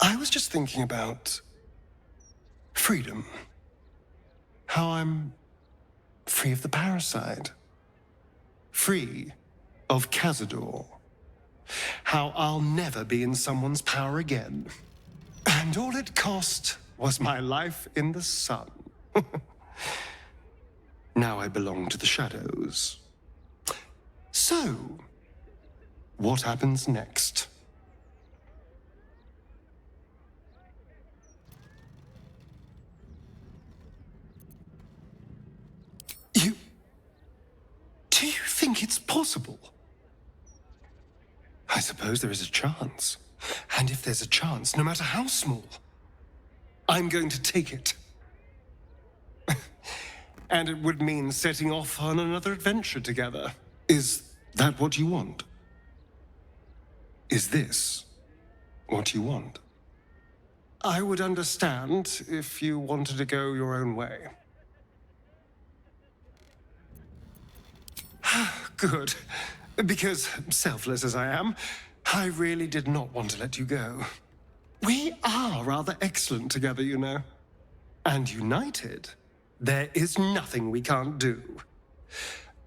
I was just thinking about freedom. How I'm free of the parasite. Free of Cazador. How I'll never be in someone's power again. And all it cost was my life in the sun. Now I belong to the shadows. So, what happens next? Do you think it's possible? I suppose there is a chance. And if there's a chance, no matter how small, I'm going to take it. And it would mean setting off on another adventure together. Is that what you want? Is this what you want? I would understand if you wanted to go your own way. Good. Because, selfless as I am, I really did not want to let you go. We are rather excellent together, you know. And united, there is nothing we can't do.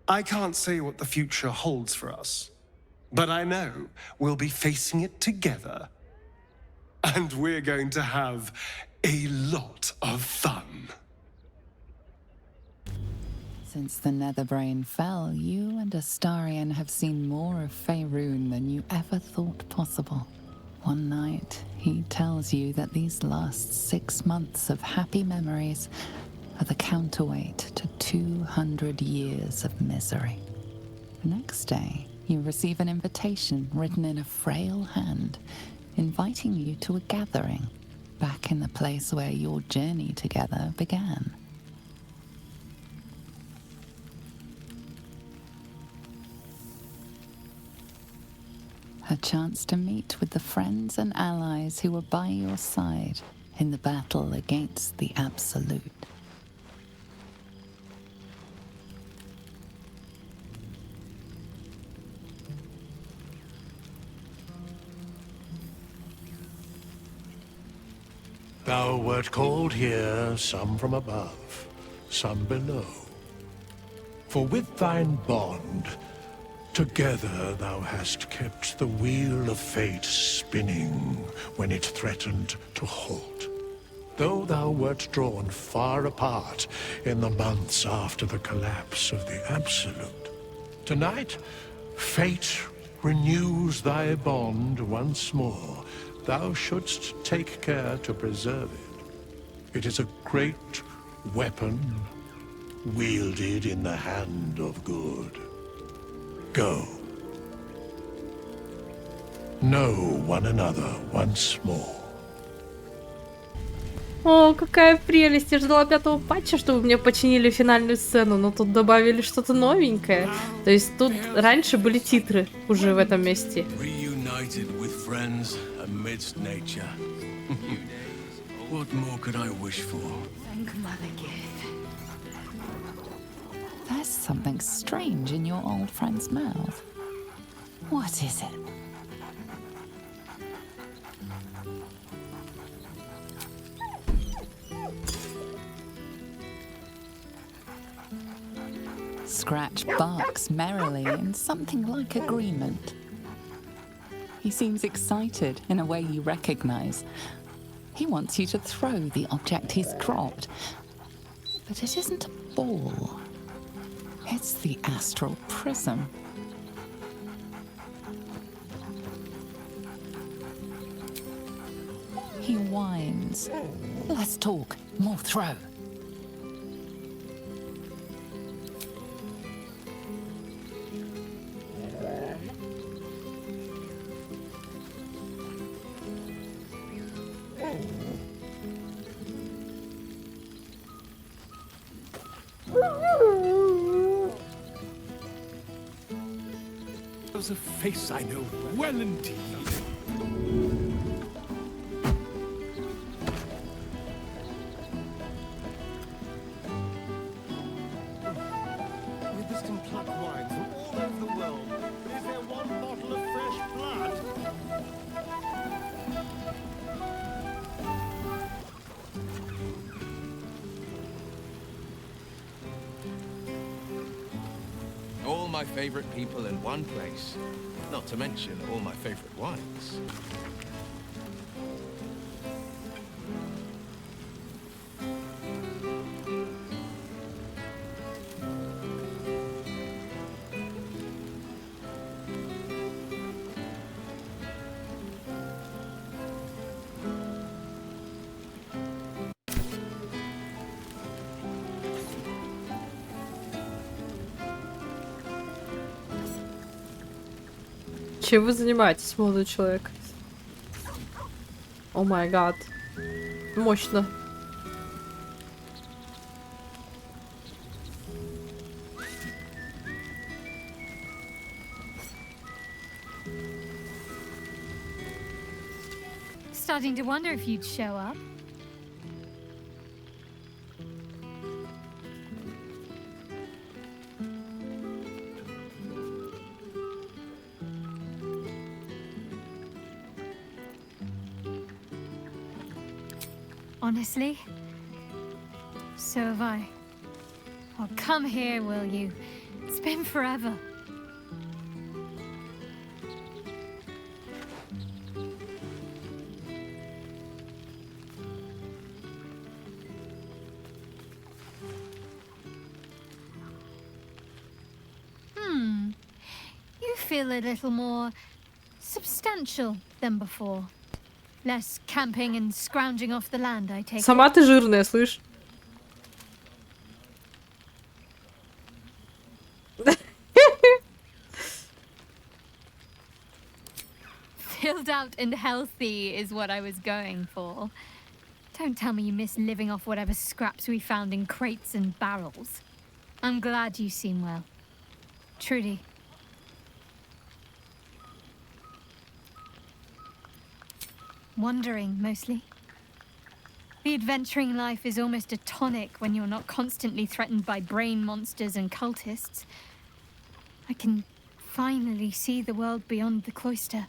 I can't say what the future holds for us, but I know we'll be facing it together. And we're going to have a lot of fun. Since the Netherbrain fell, you and Astarion have seen more of Faerun than you ever thought possible. One night, he tells you that these last 6 months of happy memories are the counterweight to 200 years of misery. The next day, you receive an invitation written in a frail hand, inviting you to a gathering back in the place where your journey together began. A chance to meet with the friends and allies who were by your side in the battle against the Absolute. Thou wert called here, some from above, some below. For with thine bond, together thou hast kept the wheel of fate spinning when it threatened to halt. Though thou wert drawn far apart in the months after the collapse of the Absolute, tonight fate renews thy bond once more. Thou shouldst take care to preserve it. It is a great weapon wielded in the hand of good. Go. Know one another once more. О, какая прелесть! Я ждала 5-го патча, чтобы мне починили финальную сцену, но тут добавили что-то новенькое. То есть тут раньше были титры уже в этом месте. There's something strange in your old friend's mouth. What is it? Scratch barks merrily in something like agreement. He seems excited in a way you recognize. He wants you to throw the object he's cropped. But it isn't a ball. It's the astral prism. He whines. Let's talk, more throw. A face I know well indeed. With this can pluck wine from all over the world, but is there one bottle of fresh blood? my favorite people in one place. Not to mention all my favorite wines. Чем вы занимаетесь, молодой человек? О май гад. Мощно. Starting to wonder if you'd show up. Honestly, so have I. Well, come here, will you? It's been forever. You feel a little more substantial than before. Less camping and scrounging off the land, I take it. Сама ты жирная, слышь? Filled out and healthy is what I was going for. Don't tell me you miss living off whatever scraps we found in crates and barrels. I'm glad you seem well. Trudy. Wandering, mostly. The adventuring life is almost a tonic when you're not constantly threatened by brain monsters and cultists. I can finally see the world beyond the cloister.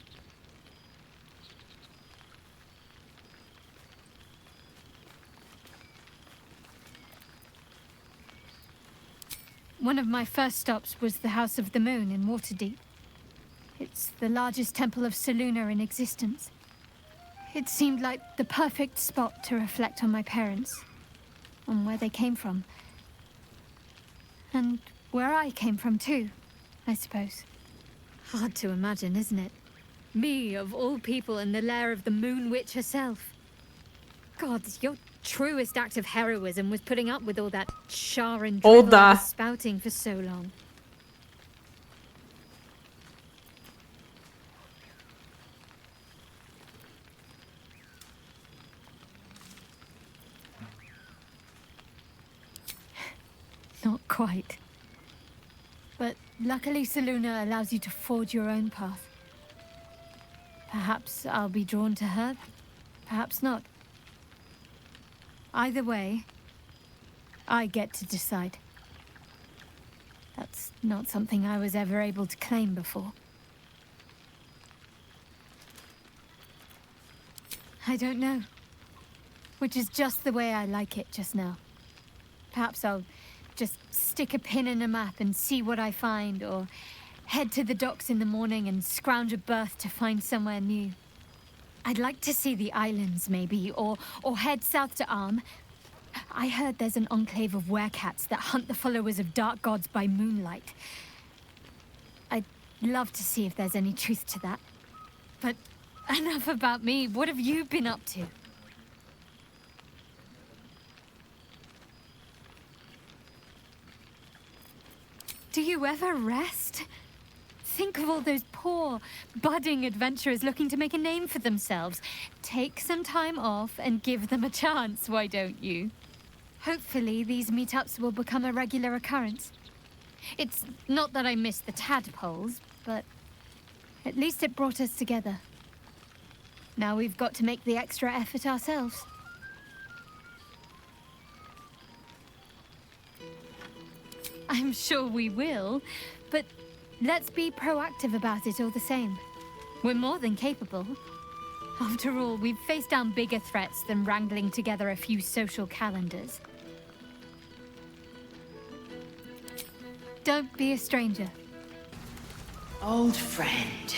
One of my first stops was the House of the Moon in Waterdeep. It's the largest temple of Selûne in existence. It seemed like the perfect spot to reflect on my parents, on where they came from. And where I came from too, I suppose. Hard to imagine, isn't it? Me, of all people, in the lair of the Moon Witch herself. God, your truest act of heroism was putting up with all that char and Oh, drivel I da. was spouting for so long. Not quite. But luckily Selûne allows you to forge your own path. Perhaps I'll be drawn to her, perhaps not. Either way, I get to decide. That's not something I was ever able to claim before. I don't know. Which is just the way I like it just now. Perhaps I'll just stick a pin in a map and see what I find, or head to the docks in the morning and scrounge a berth to find somewhere new. I'd like to see the islands, maybe, or head south to Arm. I heard there's an enclave of werecats that hunt the followers of dark gods by moonlight. I'd love to see if there's any truth to that. But enough about me. What have you been up to? Do you ever rest? Think of all those poor, budding adventurers looking to make a name for themselves. Take some time off and give them a chance, why don't you? Hopefully these meetups will become a regular occurrence. It's not that I miss the tadpoles, but at least it brought us together. Now we've got to make the extra effort ourselves. I'm sure we will, but let's be proactive about it all the same. We're more than capable. After all, we've faced down bigger threats than wrangling together a few social calendars. Don't be a stranger. Old friend.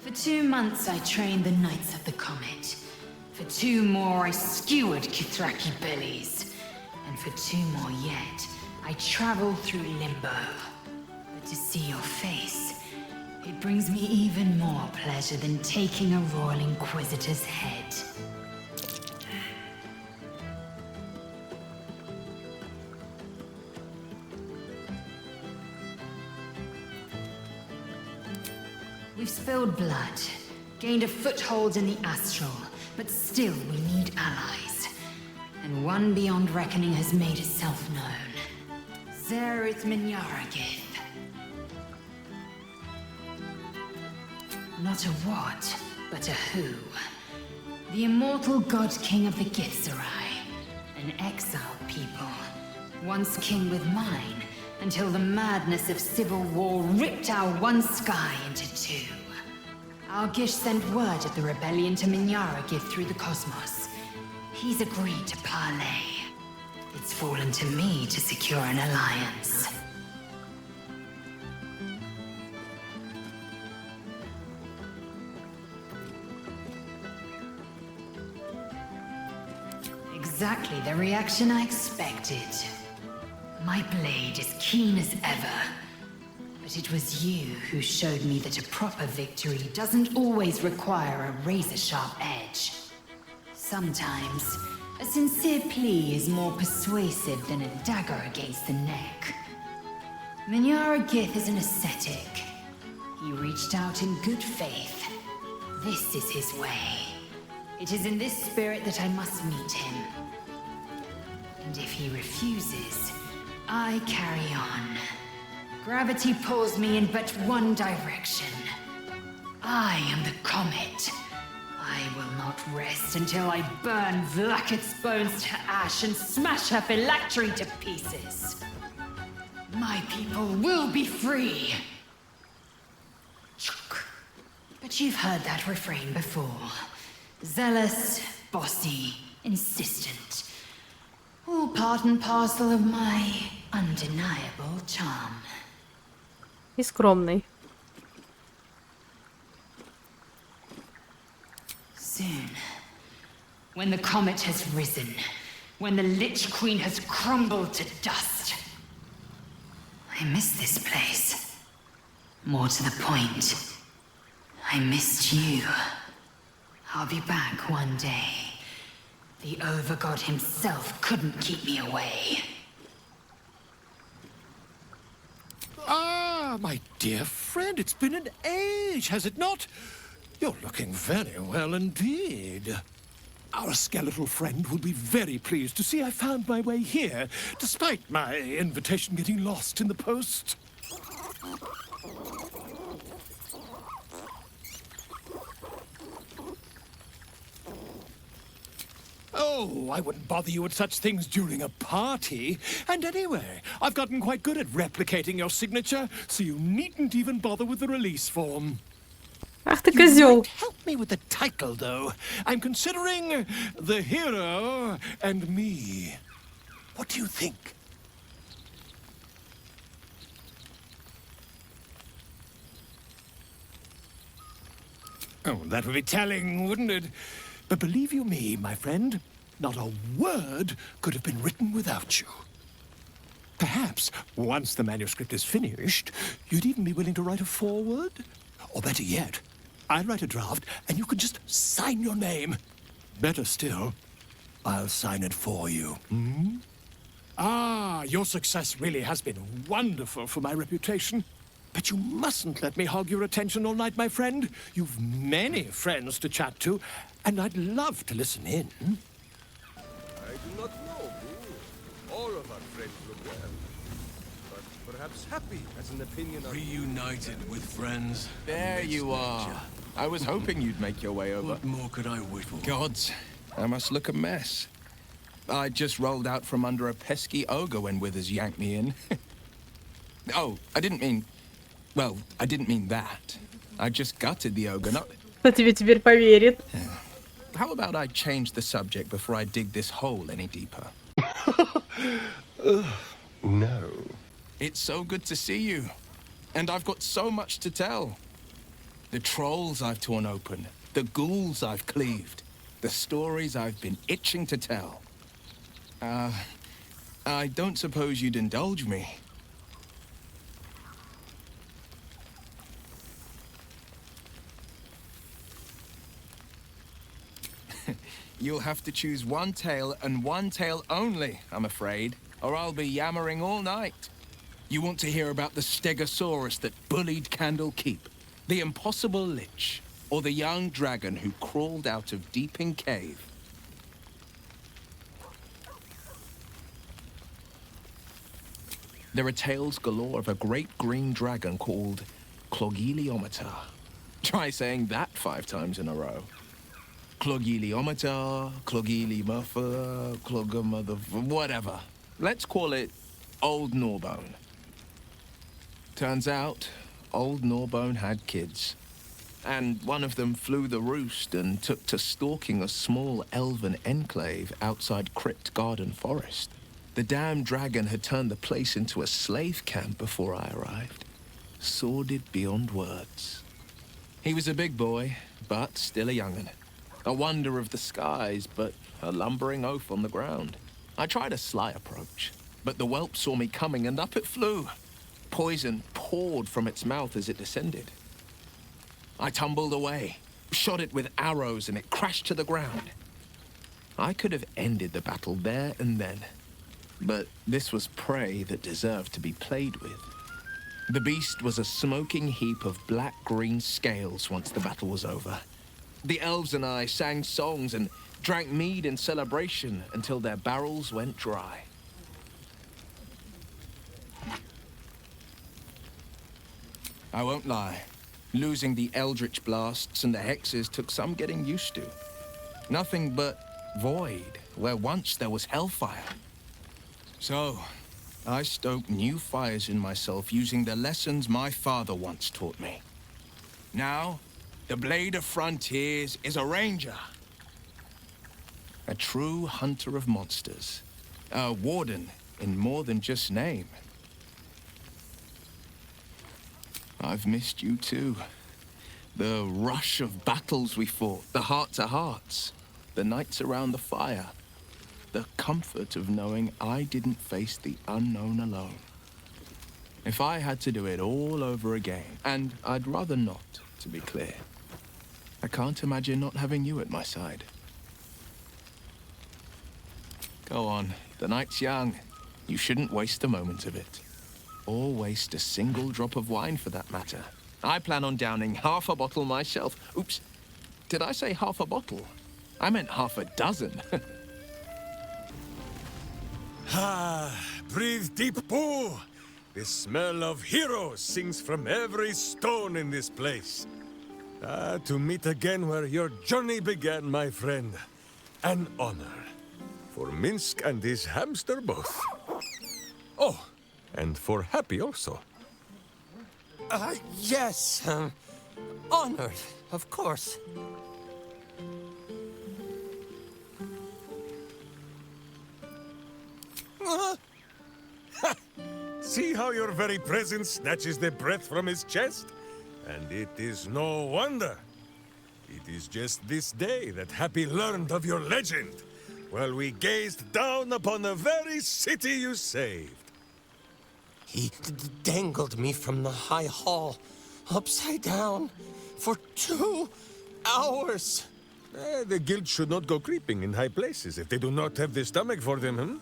For 2 months I trained the Knights of the Comet. For 2 more I skewered Kithraki bellies. And for 2 more yet, I traveled through limbo. But to see your face, it brings me even more pleasure than taking a Royal Inquisitor's head. We've spilled blood, gained a foothold in the astral, but still we need allies. And one beyond reckoning has made itself known. Zerith Minyaragith. Not a what, but a who. The immortal god king of the Githzerai. An exiled people. Once king with mine, until the madness of civil war ripped our one sky into 2. Our Gish sent word of the rebellion to Minyaragith through the cosmos. He's agreed to parley. It's fallen to me to secure an alliance. Exactly the reaction I expected. My blade is keen as ever. But it was you who showed me that a proper victory doesn't always require a razor-sharp edge. Sometimes, a sincere plea is more persuasive than a dagger against the neck. Minyaragith is an ascetic. He reached out in good faith. This is his way. It is in this spirit that I must meet him. And if he refuses, I carry on. Gravity pulls me in but one direction. I am the comet. I will not rest until I burn Vlaakith's bones to ash and smash her phylactery to pieces. My people will be free. But you've heard that refrain before. Zealous, bossy, insistent. All part and parcel of my undeniable charm. И скромный. Soon, when the comet has risen, when the Lich Queen has crumbled to dust, I miss this place. More to the point, I missed you. I'll be back one day. The Overgod himself couldn't keep me away. Ah, my dear friend, it's been an age, has it not? You're looking very well indeed. Our skeletal friend will be very pleased to see I found my way here, despite my invitation getting lost in the post. Oh, I wouldn't bother you with such things during a party. And anyway, I've gotten quite good at replicating your signature, so you needn't even bother with the release form. Ах ты You козел. might help me with the title, though. I'm considering The Hero and Me. What do you think? Oh, that would be telling, wouldn't it? But believe you me, my friend, not a word could have been written without you. Perhaps, once the manuscript is finished, you'd even be willing to write a foreword? Or better yet, I'll write a draft and you can just sign your name. Better still, I'll sign it for you. Hmm? Ah, your success really has been wonderful for my reputation. But you mustn't let me hog your attention all night, my friend. You've many friends to chat to, and I'd love to listen in. I do not know who. All of our friends look well. But perhaps Happy has an opinion on... Reunited with friends. There you are. I was hoping you'd make your way over. What more could I wish for? Gods, I must look a mess. I just rolled out from under a pesky ogre when Withers yanked me in. Oh, I didn't mean... Well, I didn't mean that. I just gutted the ogre, not... Кто тебе теперь поверит? How about I change the subject before I dig this hole any deeper? No. It's so good to see you. And I've got so much to tell. The trolls I've torn open, the ghouls I've cleaved, the stories I've been itching to tell. I don't suppose you'd indulge me. You'll have to choose one tale and one tale only, I'm afraid, or I'll be yammering all night. You want to hear about the stegosaurus that bullied Candle Keep, the impossible lich, or the young dragon who crawled out of Deeping Cave? There are tales galore of a great green dragon called Clogiliometer. Try saying that 5 times in a row. Clogiliometer, Clogilymuffer, Clogamother, whatever. Let's call it Old Gnawbone. Turns out, Old Gnawbone had kids. And one of them flew the roost and took to stalking a small elven enclave outside Crypt Garden Forest. The damn dragon had turned the place into a slave camp before I arrived. Sordid beyond words. He was a big boy, but still a young'un. A wonder of the skies, but a lumbering oaf on the ground. I tried a sly approach, but the whelp saw me coming and up it flew. Poison poured from its mouth as it descended. I tumbled away, shot it with arrows, and it crashed to the ground. I could have ended the battle there and then, but this was prey that deserved to be played with. The beast was a smoking heap of black-green scales once the battle was over. The elves and I sang songs and drank mead in celebration until their barrels went dry. I won't lie. Losing the eldritch blasts and the hexes took some getting used to. Nothing but void, where once there was hellfire. So, I stoked new fires in myself using the lessons my father once taught me. Now, the Blade of Frontiers is a ranger. A true hunter of monsters. A warden in more than just name. I've missed you too. The rush of battles we fought, the heart-to-hearts, the nights around the fire, the comfort of knowing I didn't face the unknown alone. If I had to do it all over again, and I'd rather not, to be clear, I can't imagine not having you at my side. Go on, the night's young. You shouldn't waste a moment of it. Or waste a single drop of wine, for that matter. I plan on downing half a bottle myself. Oops, did I say half a bottle? I meant half a dozen. Breathe deep, Boo! The smell of heroes sings from every stone in this place. To meet again where your journey began, my friend. An honor. For Minsk and his hamster both. Oh, and for Happy also. Yes. Honored, of course. See how your very presence snatches the breath from his chest? And it is no wonder. It is just this day that Happy learned of your legend, while we gazed down upon the very city you saved. He dangled me from the high hall, upside down, for 2 hours. The guild should not go creeping in high places if they do not have the stomach for them,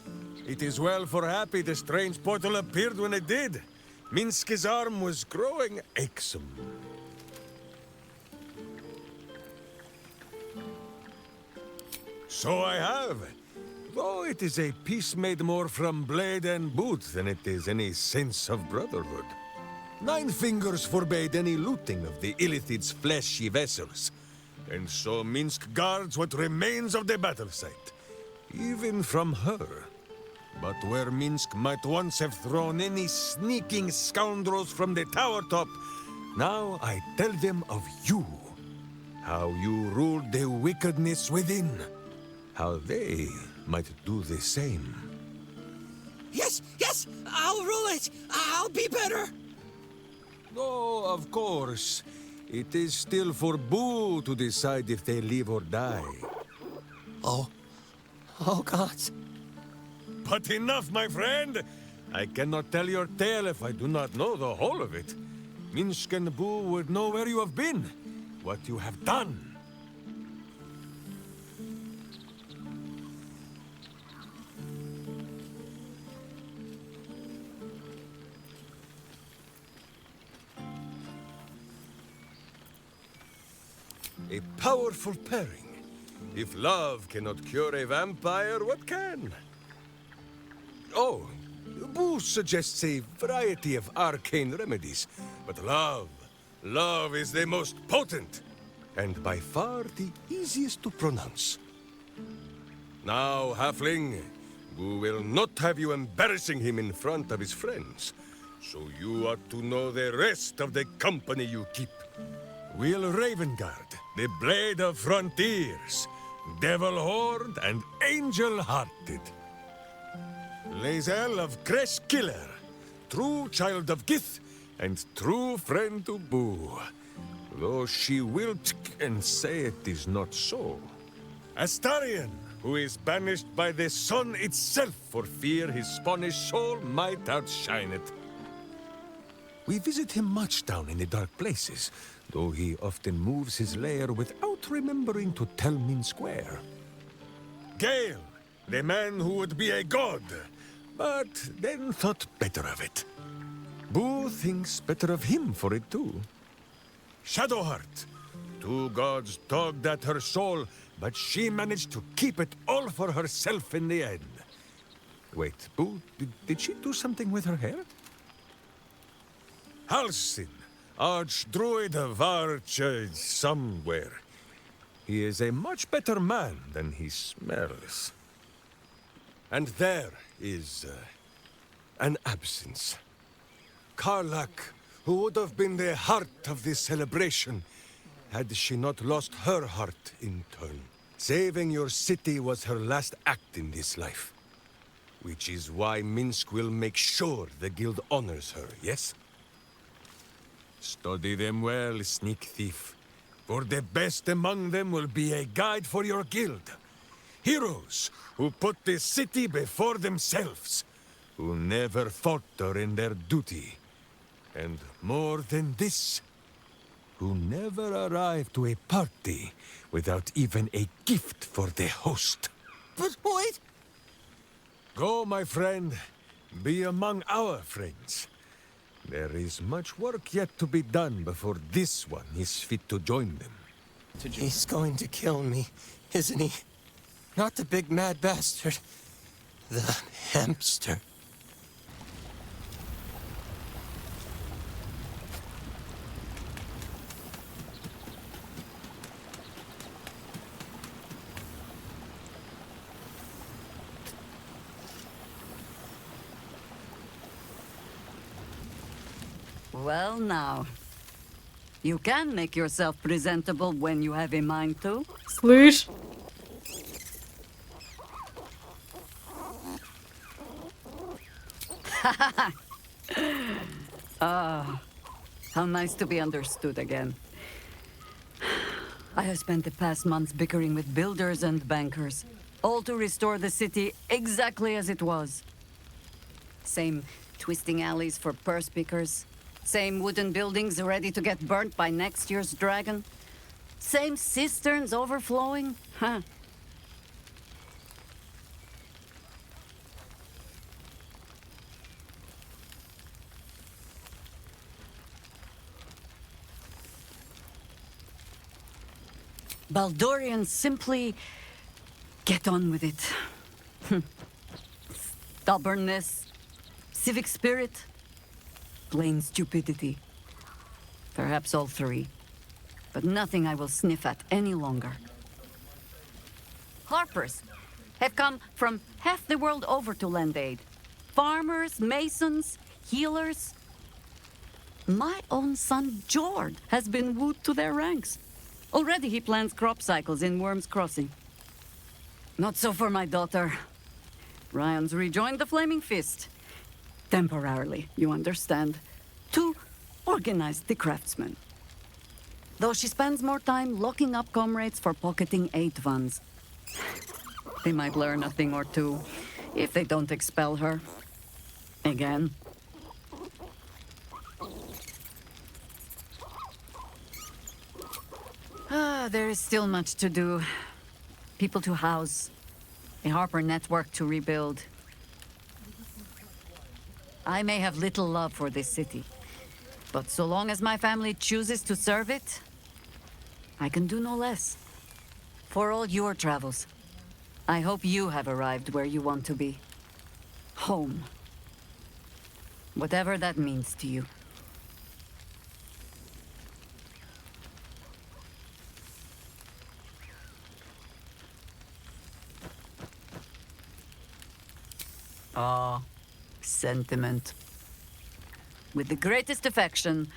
It is well for Happy the strange portal appeared when it did. Minsk's arm was growing aexum. So I have. Though it is a peace made more from blade and boot than it is any sense of brotherhood. 9 fingers forbade any looting of the Illithid's fleshy vessels. And so Minsk guards what remains of the battle site. Even from her. But where Minsk might once have thrown any sneaking scoundrels from the tower top, now I tell them of you. How you ruled the wickedness within. How they might do the same. Yes, I'll rule it. I'll be better. No, of course. It is still for Boo to decide if they live or die. Oh gods. But enough, my friend! I cannot tell your tale if I do not know the whole of it. Minsk and Boo would know where you have been, what you have done. A powerful pairing. If love cannot cure a vampire, what can? Oh, Boo suggests a variety of arcane remedies, but love is the most potent, and by far the easiest to pronounce. Now, halfling, Boo will not have you embarrassing him in front of his friends, so you ought to know the rest of the company you keep. Will Ravengard, the Blade of Frontiers, Devil-Horned and Angel-Hearted. Lae'zel of Creshkiller, true child of Gith and true friend to Boo, though she will and say it is not so. Astarion, who is banished by the sun itself for fear his Spanish soul might outshine it. We visit him much down in the dark places, though he often moves his lair without remembering to tell Minsk where. Gale, the man who would be a god, but then thought better of it. Boo thinks better of him for it too. Shadowheart, two gods tugged at her soul, but she managed to keep it all for herself in the end. Wait, Boo, did she do something with her hair? Halsin, Archdruid of Arch... somewhere. He is a much better man than he smells. And there is... an absence. Karlach, who would have been the heart of this celebration, had she not lost her heart in turn. Saving your city was her last act in this life. Which is why Minsk will make sure the guild honors her, yes? Study them well, sneak thief. For the best among them will be a guide for your guild. Heroes who put the city before themselves. Who never falter in their duty. And more than this, who never arrive to a party without even a gift for the host. But wait! Go, my friend. Be among our friends. There is much work yet to be done before this one is fit to join them. He's going to kill me, isn't he? Not the big mad bastard. The hamster. Well, now. You can make yourself presentable when you have a mind to. Слышь? How nice to be understood again. I have spent the past months bickering with builders and bankers, all to restore the city exactly as it was. Same twisting alleys for purse pickers. Same wooden buildings ready to get burnt by next year's dragon. Same cisterns overflowing. Huh. Baldurians simply get on with it. Stubbornness, civic spirit, plain stupidity. Perhaps all three. But nothing I will sniff at any longer. Harpers have come from half the world over to lend aid. Farmers, masons, healers. My own son, Jord, has been wooed to their ranks. Already he plans crop cycles in Worm's Crossing. Not so for my daughter. Ryan's rejoined the Flaming Fist. Temporarily, you understand. To organized the craftsman. Though she spends more time locking up comrades for pocketing 8 ones. They might learn a thing or two if they don't expel her. Again. There is still much to do. People to house. A Harper network to rebuild. I may have little love for this city, but so long as my family chooses to serve it, I can do no less. For all your travels, I hope you have arrived where you want to be. Home. Whatever that means to you. Ah, sentiment. With the greatest affection,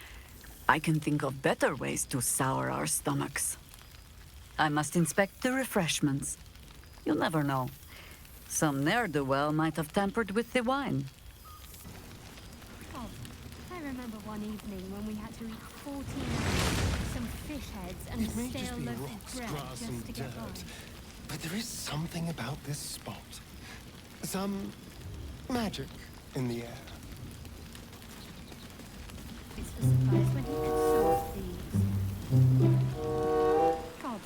I can think of better ways to sour our stomachs. I must inspect the refreshments. You'll never know. Some ne'er-do-well might have tampered with the wine. Oh, I remember one evening when we had to eat 14 some fish heads and a stale loaf of bread grass, just and to get by. dirt. But there is something about this spot. Some magic in the air. It's for surprise when he could sow thieves. God,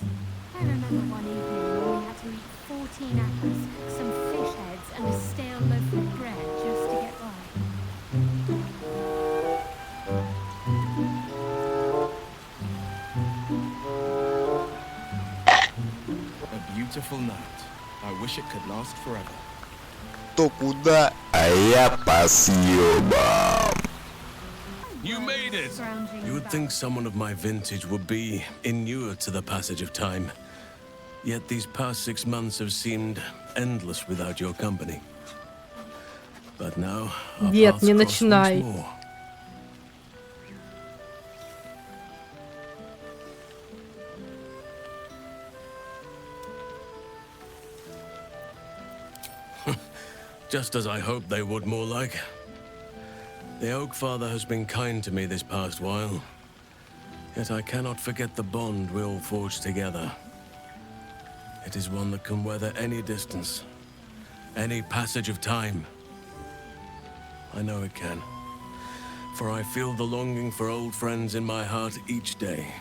I remember one evening when we had to eat 14 apples, some fish heads, and a stale loaf of bread just to get by. A beautiful night. I wish it could last forever. То куда, а я по съебам. You made it! You would think someone of my vintage would be inured to the passage of time. Yet these past 6 months have seemed endless without your company. But now, our Дед, paths не cross начинай. once more. Just as I hoped they would, more like. The Oak Father has been kind to me this past while. Yet I cannot forget the bond we all forged together. It is one that can weather any distance, any passage of time. I know it can, for I feel the longing for old friends in my heart each day.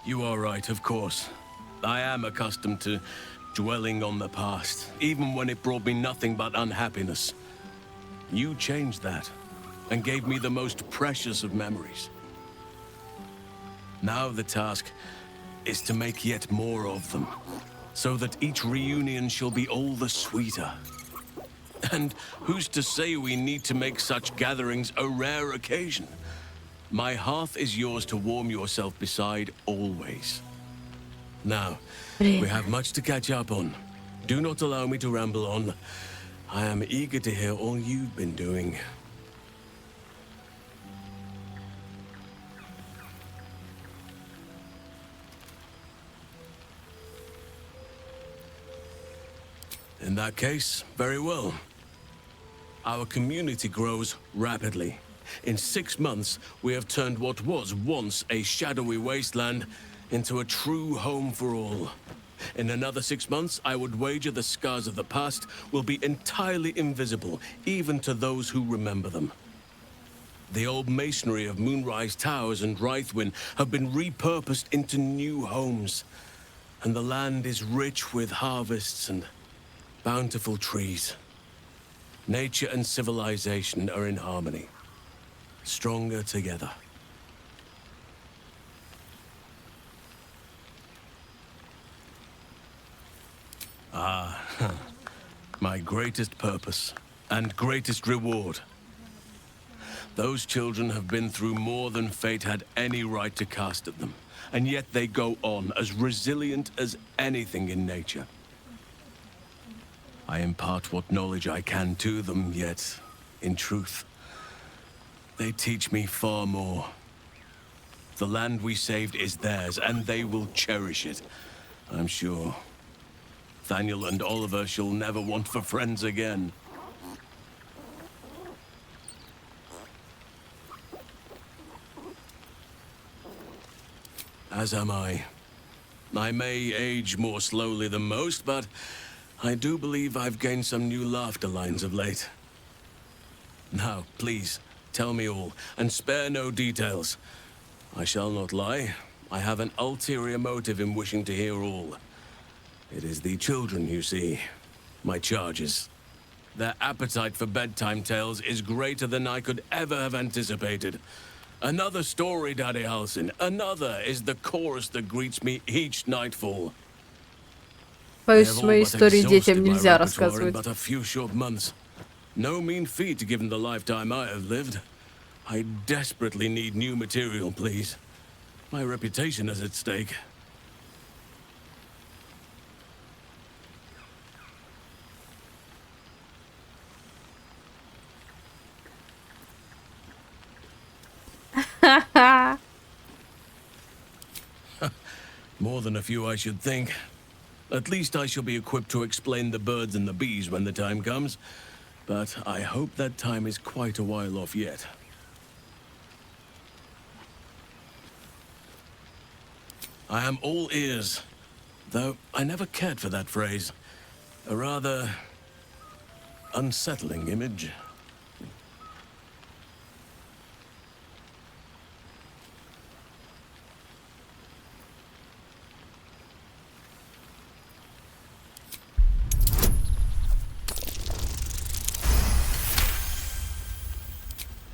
You are right, of course. I am accustomed to dwelling on the past, even when it brought me nothing but unhappiness. You changed that, and gave me the most precious of memories. Now the task is to make yet more of them, so that each reunion shall be all the sweeter. And who's to say we need to make such gatherings a rare occasion? My hearth is yours to warm yourself beside always. Now, we have much to catch up on. Do not allow me to ramble on. I am eager to hear all you've been doing. In that case, very well. Our community grows rapidly. In 6 months, we have turned what was once a shadowy wasteland into a true home for all. In another 6 months, I would wager the scars of the past will be entirely invisible, even to those who remember them. The old masonry of Moonrise Towers and Rythwin have been repurposed into new homes, and the land is rich with harvests and bountiful trees. Nature and civilization are in harmony, stronger together. My greatest purpose and greatest reward. Those children have been through more than fate had any right to cast at them, and yet they go on as resilient as anything in nature. I impart what knowledge I can to them, yet, in truth, they teach me far more. The land we saved is theirs, and they will cherish it, I'm sure. Thaniel and Oliver shall never want for friends again. As am I. I may age more slowly than most, but I do believe I've gained some new laughter lines of late. Now, please, tell me all, and spare no details. I shall not lie. I have an ulterior motive in wishing to hear all. It is the children, you see. My charges. Their appetite for bedtime tales is greater than I could ever have anticipated. Another story, Daddy Halsin. Another is the chorus that greets me each nightfall. Боюсь, мои истории детям нельзя But рассказывать. a few short months. No mean feat given the lifetime I have lived. I desperately need new material, please. My reputation is at stake. More than a few, I should think. At least I shall be equipped to explain the birds and the bees when the time comes. But I hope that time is quite a while off yet. I am all ears, though I never cared for that phrase. A rather unsettling image.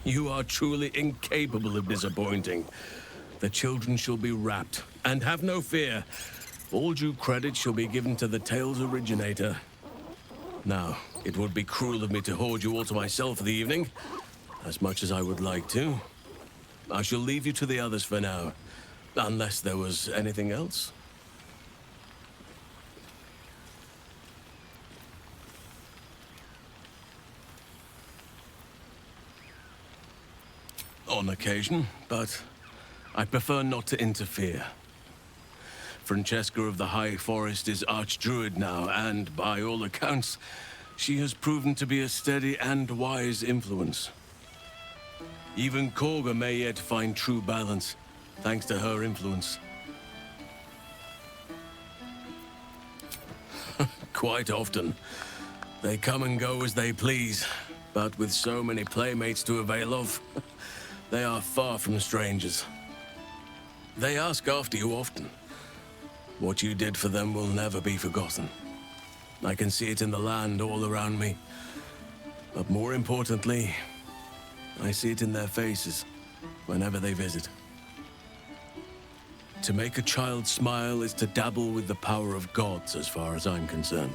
You are truly incapable of disappointing. The children shall be wrapped, and have no fear. All due credit shall be given to the tale's originator. Now, it would be cruel of me to hoard you all to myself for the evening, as much as I would like to. I shall leave you to the others for now, unless there was anything else. On occasion, but I prefer not to interfere. Francesca of the High Forest is Archdruid now, and by all accounts, she has proven to be a steady and wise influence. Even Korga may yet find true balance, thanks to her influence. Quite often. They come and go as they please, but with so many playmates to avail of, they are far from strangers. They ask after you often. What you did for them will never be forgotten. I can see it in the land all around me. But more importantly, I see it in their faces whenever they visit. To make a child smile is to dabble with the power of gods, as far as I'm concerned.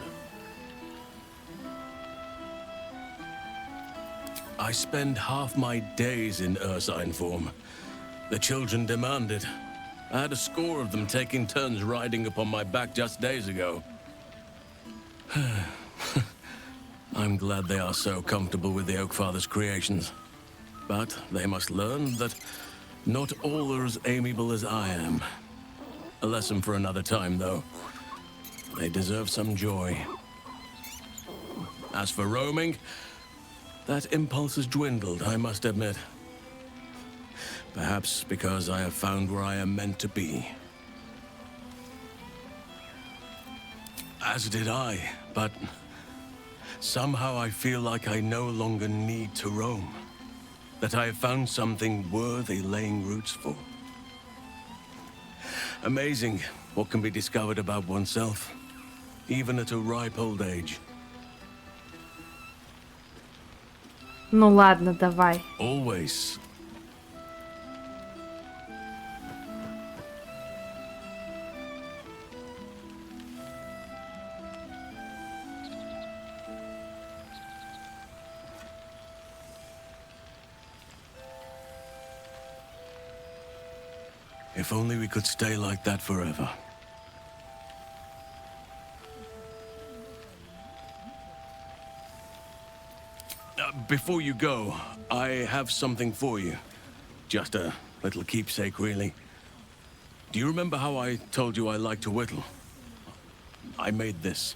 I spend half my days in ursine form. The children demand it. I had a score of them taking turns riding upon my back just days ago. I'm glad they are so comfortable with the Oakfather's creations. But they must learn that not all are as amiable as I am. A lesson for another time, though. They deserve some joy. As for roaming, that impulse has dwindled, I must admit. Perhaps because I have found where I am meant to be. As did I, but somehow I feel like I no longer need to roam. That I have found something worthy laying roots for. Amazing what can be discovered about oneself, even at a ripe old age. Ну ладно, давай. Always. If only we could stay like that forever. Before you go, I have something for you. Just a little keepsake, really. Do you remember how I told you I like to whittle? I made this.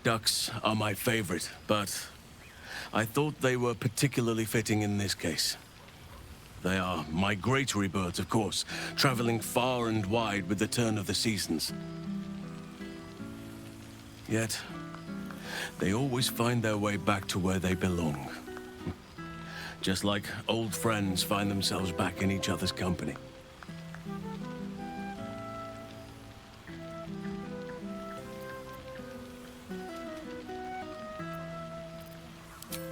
Ducks are my favorite, but I thought they were particularly fitting in this case. They are migratory birds, of course, traveling far and wide with the turn of the seasons. Yet, they always find their way back to where they belong. Just like old friends find themselves back in each other's company.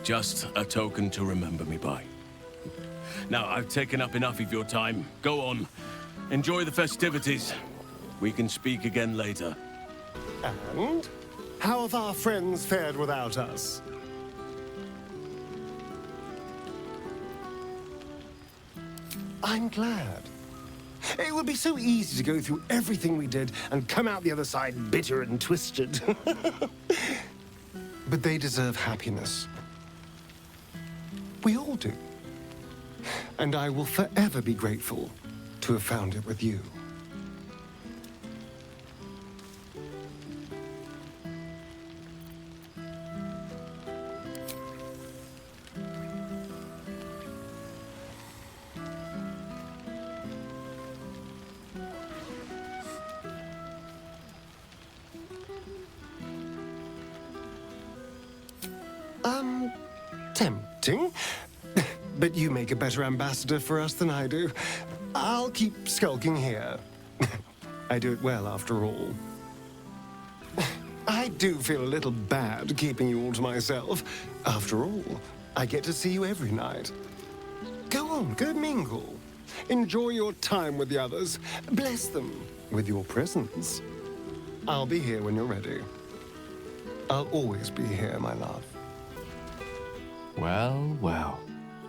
Just a token to remember me by. Now, I've taken up enough of your time. Go on. Enjoy the festivities. We can speak again later. And how have our friends fared without us? I'm glad. It would be so easy to go through everything we did and come out the other side bitter and twisted. But they deserve happiness. We all do. And I will forever be grateful to have found it with you. Tempting. But you make a better ambassador for us than I do. I'll keep skulking here. I do it well, after all. I do feel a little bad keeping you all to myself. After all, I get to see you every night. Go on, go mingle. Enjoy your time with the others. Bless them with your presence. I'll be here when you're ready. I'll always be here, my love. Well, well.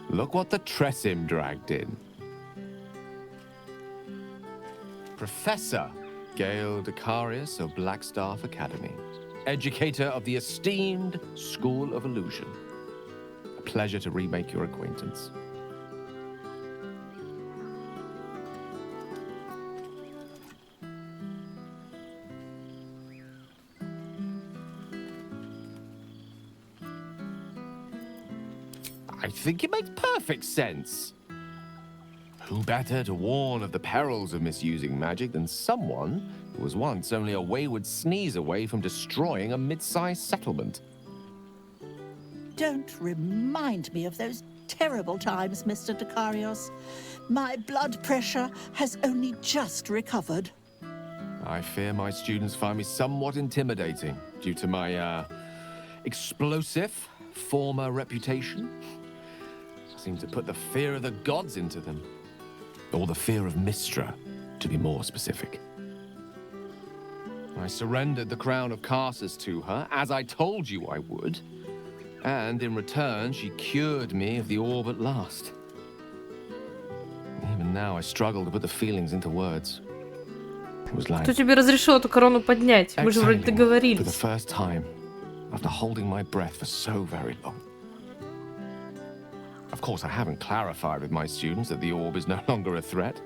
Look what the Tressim dragged in. Professor Gale Decarius of Blackstaff Academy. Educator of the esteemed School of Illusion. A pleasure to remake your acquaintance. I think it makes perfect sense. Who better to warn of the perils of misusing magic than someone who was once only a wayward sneeze away from destroying a mid-sized settlement? Don't remind me of those terrible times, Mr. Decarius. My blood pressure has only just recovered. I fear my students find me somewhat intimidating due to my, explosive former reputation. I seem to put the fear of the gods into them. Or the fear of Mystra, to be more specific. I surrendered the crown of Carsus to her, as I told you I would. And in return, she cured me of the orb at last. Even now, I struggle to put the feelings into words. It was like... Кто тебе разрешил эту корону поднять? Мы же вроде договорились. For the first time, after holding my breath for so very long. Of course, I haven't clarified with my students that the orb is no longer a threat.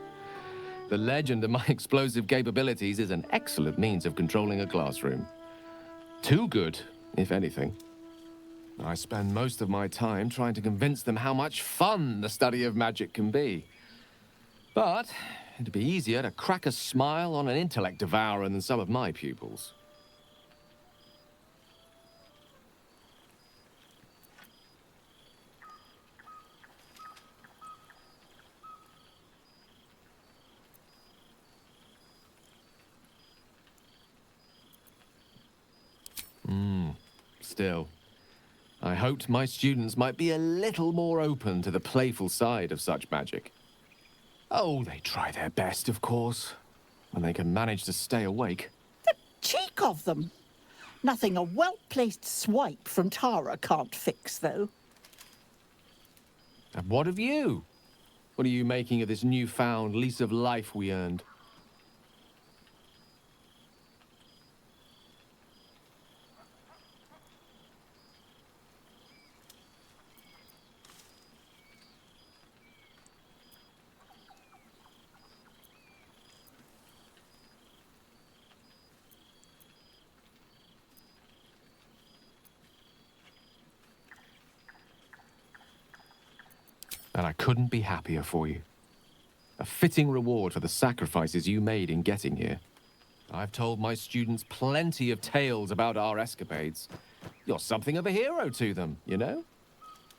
The legend of my explosive capabilities is an excellent means of controlling a classroom. Too good, if anything. I spend most of my time trying to convince them how much fun the study of magic can be. But it'd be easier to crack a smile on an intellect devourer than some of my pupils. Still, I hoped my students might be a little more open to the playful side of such magic. Oh, they try their best, of course, when they can manage to stay awake. The cheek of them! Nothing a well-placed swipe from Tara can't fix, though. And what of you? What are you making of this newfound lease of life we earned? And I couldn't be happier for you. A fitting reward for the sacrifices you made in getting here. I've told my students plenty of tales about our escapades. You're something of a hero to them, you know?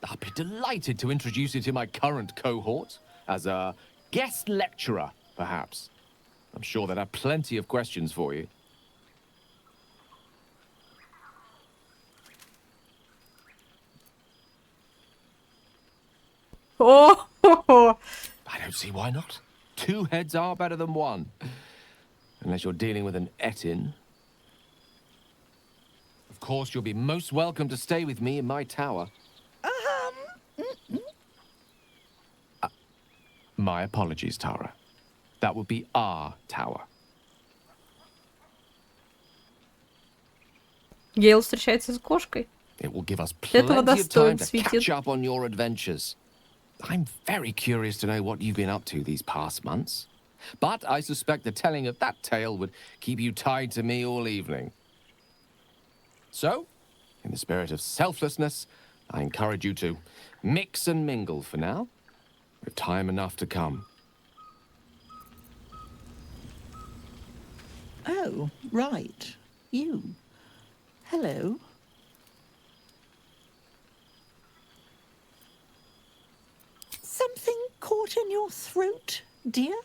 I'll be delighted to introduce you to my current cohort as a guest lecturer, perhaps. I'm sure they'd have plenty of questions for you. Oh, I don't see why not. 2 heads are better than 1. Unless you're dealing with an etin. Of course, you'll be most welcome to stay with me in my tower. My apologies, Tara. That would be our tower. Гейл встречается с кошкой. It will give us Этого plenty of time достоин to светит. catch up on your adventures. I'm very curious to know what you've been up to these past months. But I suspect the telling of that tale would keep you tied to me all evening. So, in the spirit of selflessness, I encourage you to mix and mingle for now, with time enough to come. Oh, right. You. Hello. Something caught in your throat, dear?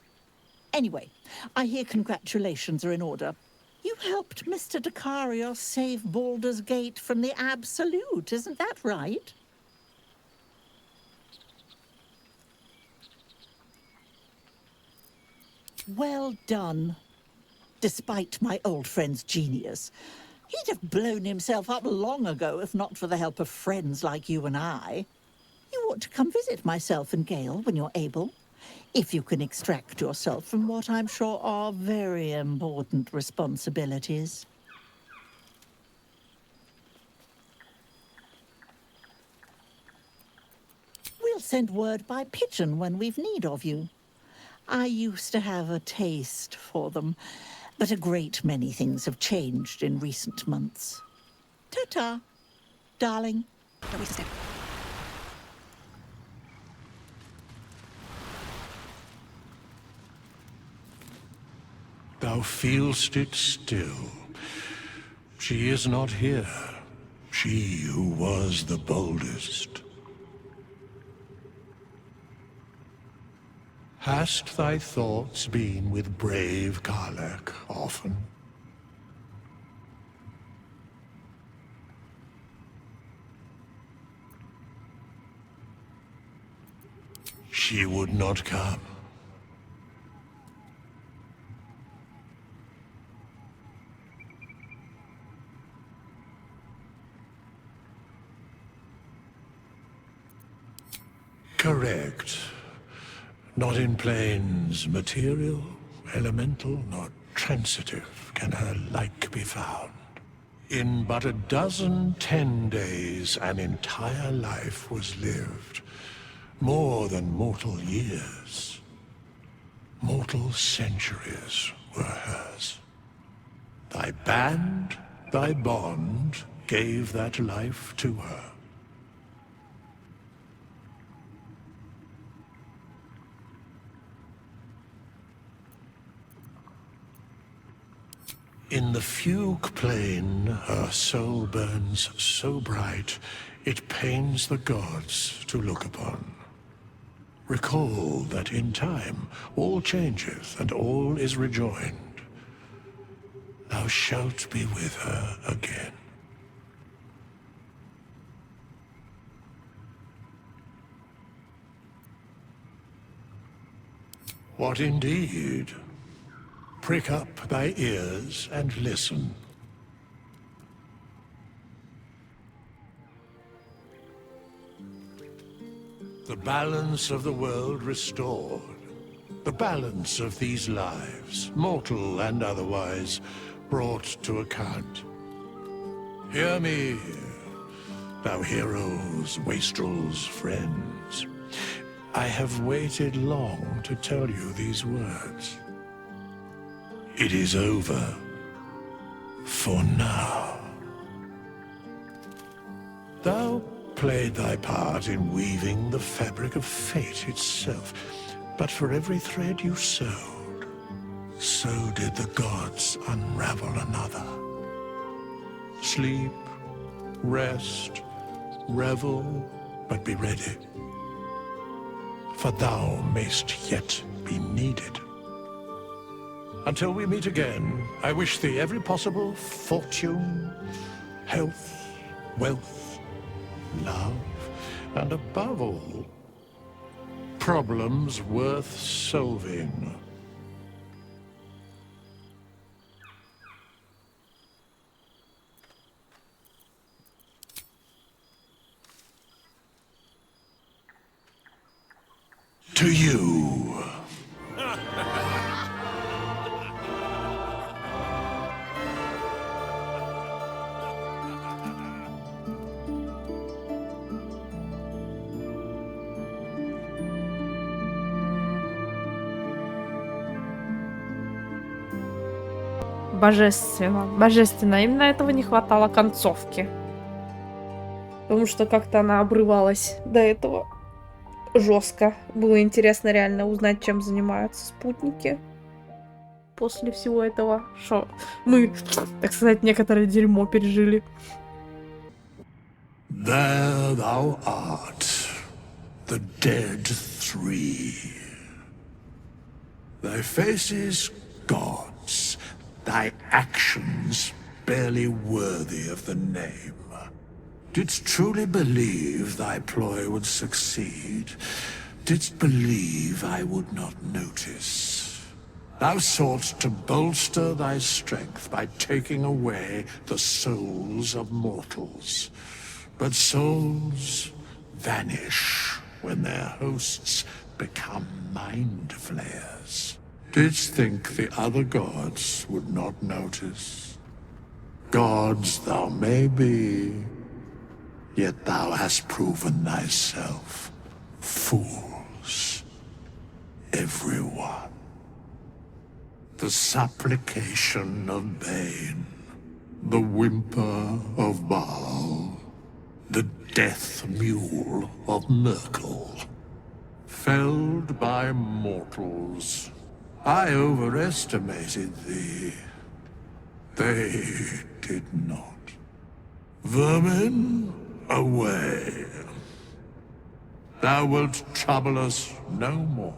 Anyway, I hear congratulations are in order. You helped Mr. Dakarios save Baldur's Gate from the Absolute, isn't that right? Well done. Despite my old friend's genius, he'd have blown himself up long ago if not for the help of friends like you and I. You ought to come visit myself and Gale when you're able, if you can extract yourself from what I'm sure are very important responsibilities. We'll send word by pigeon when we've need of you. I used to have a taste for them, but a great many things have changed in recent months. Ta-ta, darling. Thou feelst it still. She is not here. She who was the boldest. Hast thy thoughts been with brave Karlach often? She would not come. Correct. Not in planes material, elemental, nor transitive can her like be found. In but 10 days, an entire life was lived. More than mortal years. Mortal centuries were hers. Thy band, thy bond, gave that life to her. In the fugue plane, her soul burns so bright, it pains the gods to look upon. Recall that in time, all changeth and all is rejoined. Thou shalt be with her again. What indeed? Prick up thy ears and listen. The balance of the world restored. The balance of these lives, mortal and otherwise, brought to account. Hear me, thou heroes, wastrels, friends. I have waited long to tell you these words. It is over. For now. Thou played thy part in weaving the fabric of fate itself, but for every thread you sewed, so did the gods unravel another. Sleep, rest, revel, but be ready, for thou mayst yet be needed. Until we meet again, I wish thee every possible fortune, health, wealth, love, and above all, problems worth solving. To you. Божественно, божественно. Именно этого не хватало концовки. Потому что как-то она обрывалась до этого жестко. Было интересно реально узнать, чем занимаются спутники. После всего этого, что мы, так сказать, некоторое дерьмо пережили. There thou art, the dead three. Thy faces gods, thy actions barely worthy of the name. Didst truly believe thy ploy would succeed? Didst believe I would not notice? Thou sought to bolster thy strength by taking away the souls of mortals. But souls vanish when their hosts become mind flayers. Didst think the other gods would not notice? Gods thou may be, yet thou hast proven thyself fools, everyone. The supplication of Bane, the whimper of Baal, the death mule of Merkel. Felled by mortals, I overestimated thee. They did not. Vermin, away. Thou wilt trouble us no more.